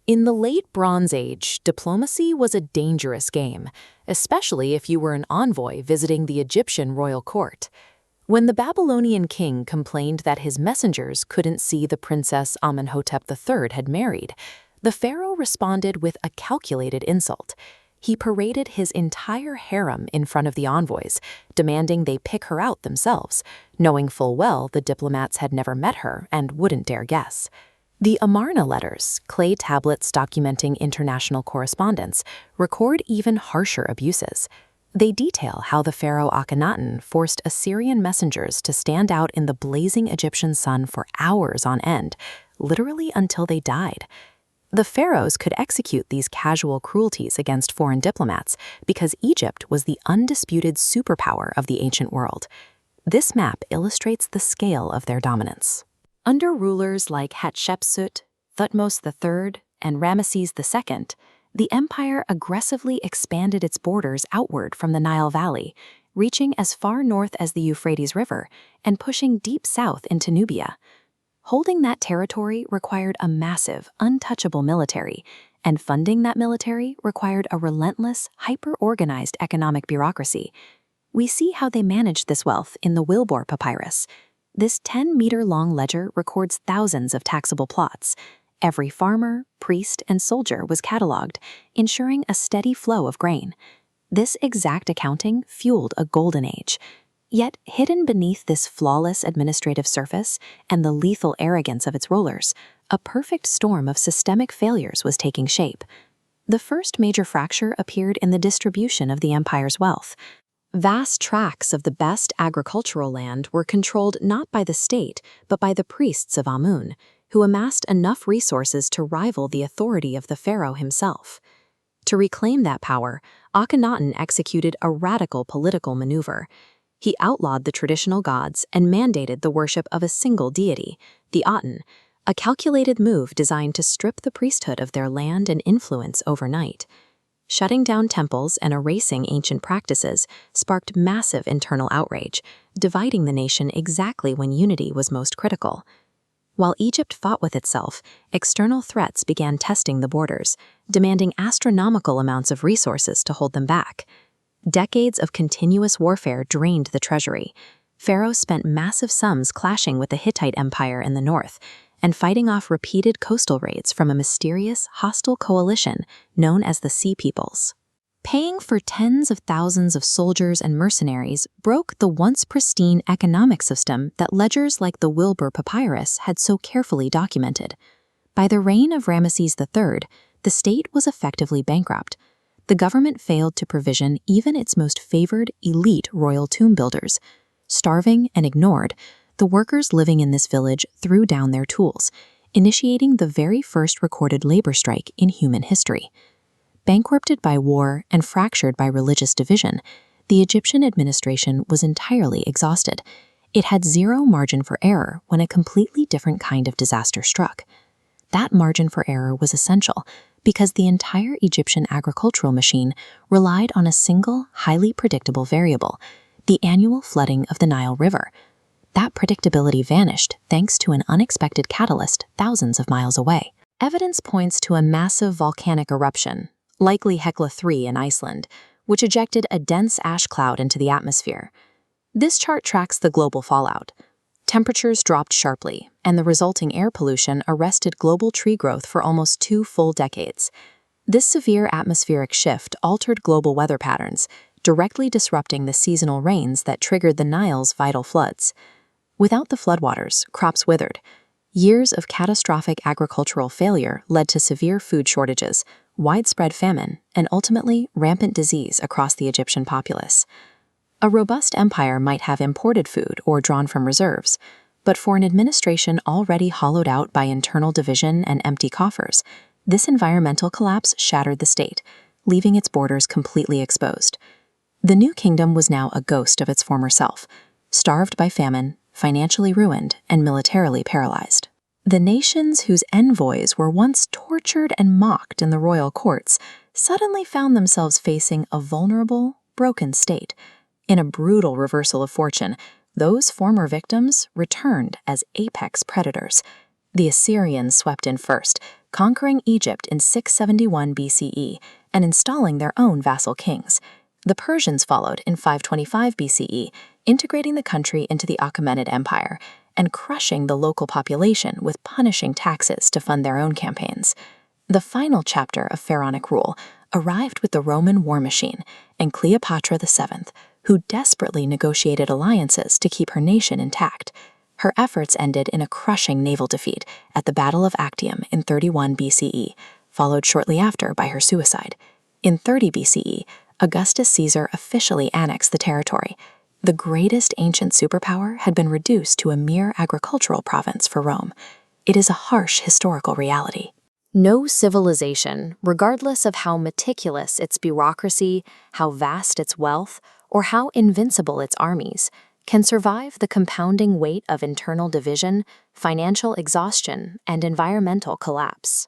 In the late Bronze Age, diplomacy was a dangerous game, especially if you were an envoy visiting the Egyptian royal court. When the Babylonian king complained that his messengers couldn't see the princess Amenhotep III had married, the pharaoh responded with a calculated insult. He paraded his entire harem in front of the envoys, demanding they pick her out themselves, knowing full well the diplomats had never met her and wouldn't dare guess. The Amarna Letters, clay tablets documenting international correspondence, record even harsher abuses. They detail how the pharaoh Akhenaten forced Assyrian messengers to stand out in the blazing Egyptian sun for hours on end, literally until they died. The pharaohs could execute these casual cruelties against foreign diplomats because Egypt was the undisputed superpower of the ancient world. This map illustrates the scale of their dominance. Under rulers like Hatshepsut, Thutmose III, and Ramesses II, the empire aggressively expanded its borders outward from the Nile Valley, reaching as far north as the Euphrates River and pushing deep south into Nubia. Holding that territory required a massive, untouchable military, and funding that military required a relentless, hyper-organized economic bureaucracy. We see how they managed this wealth in the Wilbour Papyrus. This 10-meter-long ledger records thousands of taxable plots. Every farmer, priest, and soldier was cataloged, ensuring a steady flow of grain. This exact accounting fueled a golden age. Yet, hidden beneath this flawless administrative surface and the lethal arrogance of its rulers, a perfect storm of systemic failures was taking shape. The first major fracture appeared in the distribution of the empire's wealth. Vast tracts of the best agricultural land were controlled not by the state, but by the priests of Amun, who amassed enough resources to rival the authority of the pharaoh himself. To reclaim that power, Akhenaten executed a radical political maneuver. He outlawed the traditional gods and mandated the worship of a single deity, the Aten, a calculated move designed to strip the priesthood of their land and influence overnight. Shutting down temples and erasing ancient practices sparked massive internal outrage, dividing the nation exactly when unity was most critical. While Egypt fought with itself, external threats began testing the borders, demanding astronomical amounts of resources to hold them back. Decades of continuous warfare drained the treasury. Pharaohs spent massive sums clashing with the Hittite Empire in the north and fighting off repeated coastal raids from a mysterious, hostile coalition known as the Sea Peoples. Paying for tens of thousands of soldiers and mercenaries broke the once pristine economic system that ledgers like the Wilbour Papyrus had so carefully documented. By the reign of Ramesses III, the state was effectively bankrupt. The government failed to provision even its most favored elite royal tomb builders. Starving and ignored, the workers living in this village threw down their tools, initiating the very first recorded labor strike in human history. Bankrupted by war and fractured by religious division, the Egyptian administration was entirely exhausted. It had zero margin for error when a completely different kind of disaster struck. That margin for error was essential because the entire Egyptian agricultural machine relied on a single, highly predictable variable, the annual flooding of the Nile River. That predictability vanished thanks to an unexpected catalyst thousands of miles away. Evidence points to a massive volcanic eruption, likely Hekla III in Iceland, which ejected a dense ash cloud into the atmosphere. This chart tracks the global fallout. Temperatures dropped sharply, and the resulting air pollution arrested global tree growth for almost 2 full decades. This severe atmospheric shift altered global weather patterns, directly disrupting the seasonal rains that triggered the Nile's vital floods. Without the floodwaters, crops withered. Years of catastrophic agricultural failure led to severe food shortages, widespread famine, and ultimately rampant disease across the Egyptian populace. A robust empire might have imported food or drawn from reserves, but for an administration already hollowed out by internal division and empty coffers, this environmental collapse shattered the state, leaving its borders completely exposed. The new kingdom was now a ghost of its former self, starved by famine, financially ruined, and militarily paralyzed. The nations whose envoys were once tortured and mocked in the royal courts suddenly found themselves facing a vulnerable, broken state. In a brutal reversal of fortune, those former victims returned as apex predators. The Assyrians swept in first, conquering Egypt in 671 BCE and installing their own vassal kings. The Persians followed in 525 BCE, integrating the country into the Achaemenid Empire and crushing the local population with punishing taxes to fund their own campaigns. The final chapter of pharaonic rule arrived with the Roman war machine and Cleopatra VII, who desperately negotiated alliances to keep her nation intact. Her efforts ended in a crushing naval defeat at the Battle of Actium in 31 BCE, followed shortly after by her suicide. In 30 BCE, Augustus Caesar officially annexed the territory. The greatest ancient superpower had been reduced to a mere agricultural province for Rome. It is a harsh historical reality. No civilization, regardless of how meticulous its bureaucracy, how vast its wealth, or how invincible its armies, can survive the compounding weight of internal division, financial exhaustion, and environmental collapse.